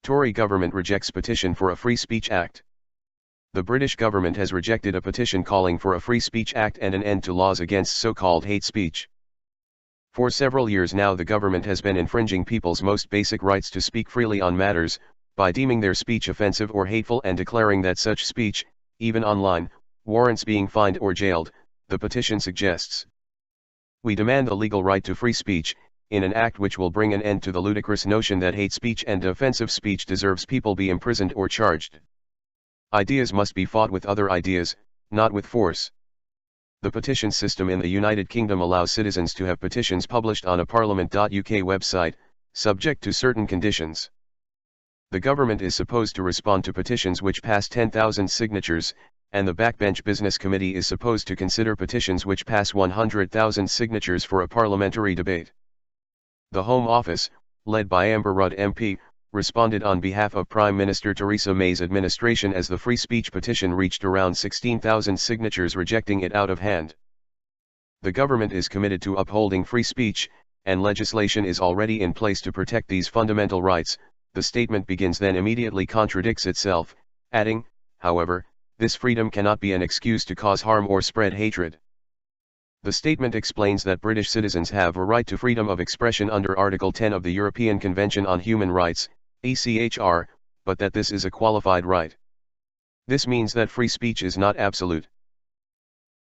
Tory government rejects petition for a Free Speech Act. The British government has rejected a petition calling for a Free Speech Act and an end to laws against so-called hate speech. For several years now the government has been infringing people's most basic rights to speak freely on matters, by deeming their speech offensive or hateful and declaring that such speech, even online, warrants being fined or jailed, the petition suggests. We demand the legal right to free speech, in an act which will bring an end to the ludicrous notion that hate speech and offensive speech deserves people be imprisoned or charged. Ideas must be fought with other ideas, not with force. The petition system in the United Kingdom allows citizens to have petitions published on a parliament.uk website, subject to certain conditions. The government is supposed to respond to petitions which pass 10,000 signatures, and the Backbench Business Committee is supposed to consider petitions which pass 100,000 signatures for a parliamentary debate. The Home Office, led by Amber Rudd MP, responded on behalf of Prime Minister Theresa May's administration as the free speech petition reached around 16,000 signatures, rejecting it out of hand. The government is committed to upholding free speech, and legislation is already in place to protect these fundamental rights. The statement begins then immediately contradicts itself, adding, however, this freedom cannot be an excuse to cause harm or spread hatred. The statement explains that British citizens have a right to freedom of expression under Article 10 of the European Convention on Human Rights, ECHR, but that this is a qualified right. This means that free speech is not absolute.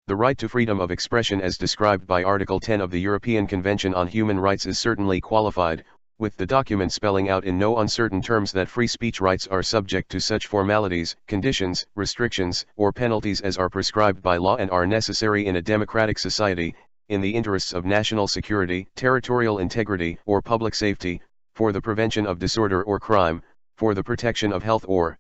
The right to freedom of expression as described by Article 10 of the European Convention on Human Rights is certainly qualified, with the document spelling out in no uncertain terms that free speech rights are subject to such formalities, conditions, restrictions, or penalties as are prescribed by law and are necessary in a democratic society, in the interests of national security, territorial integrity, or public safety, for the prevention of disorder or crime, for the protection of health or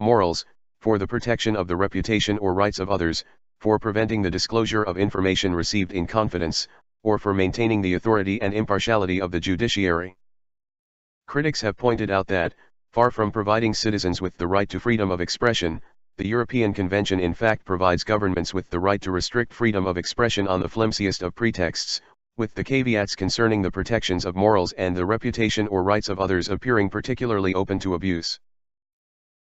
morals, for the protection of the reputation or rights of others, for preventing the disclosure of information received in confidence, or for maintaining the authority and impartiality of the judiciary. Critics have pointed out that, far from providing citizens with the right to freedom of expression, the European Convention in fact provides governments with the right to restrict freedom of expression on the flimsiest of pretexts, with the caveats concerning the protections of morals and the reputation or rights of others appearing particularly open to abuse.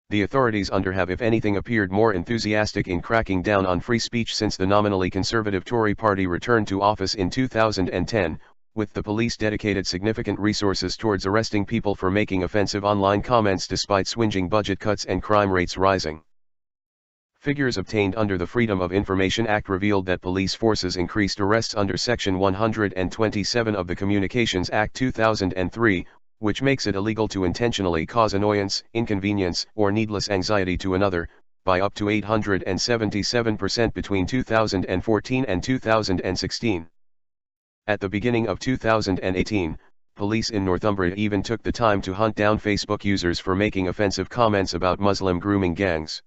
The authorities have if anything appeared more enthusiastic in cracking down on free speech since the nominally conservative Tory party returned to office in 2010, with the police dedicated significant resources towards arresting people for making offensive online comments despite swingeing budget cuts and crime rates rising. Figures obtained under the Freedom of Information Act revealed that police forces increased arrests under Section 127 of the Communications Act 2003, which makes it illegal to intentionally cause annoyance, inconvenience, or needless anxiety to another, by up to 877% between 2014 and 2016. At the beginning of 2018, police in Northumbria even took the time to hunt down Facebook users for making offensive comments about Muslim grooming gangs.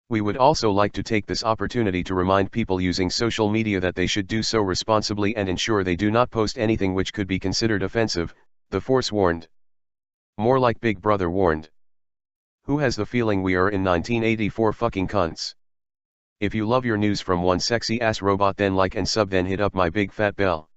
We would also like to take this opportunity to remind people using social media that they should do so responsibly and ensure they do not post anything which could be considered offensive, the force warned. More like Big Brother warned. Who has the feeling we are in 1984 fucking cunts? If you love your news from one sexy ass robot, then like and sub, then hit up my big fat bell.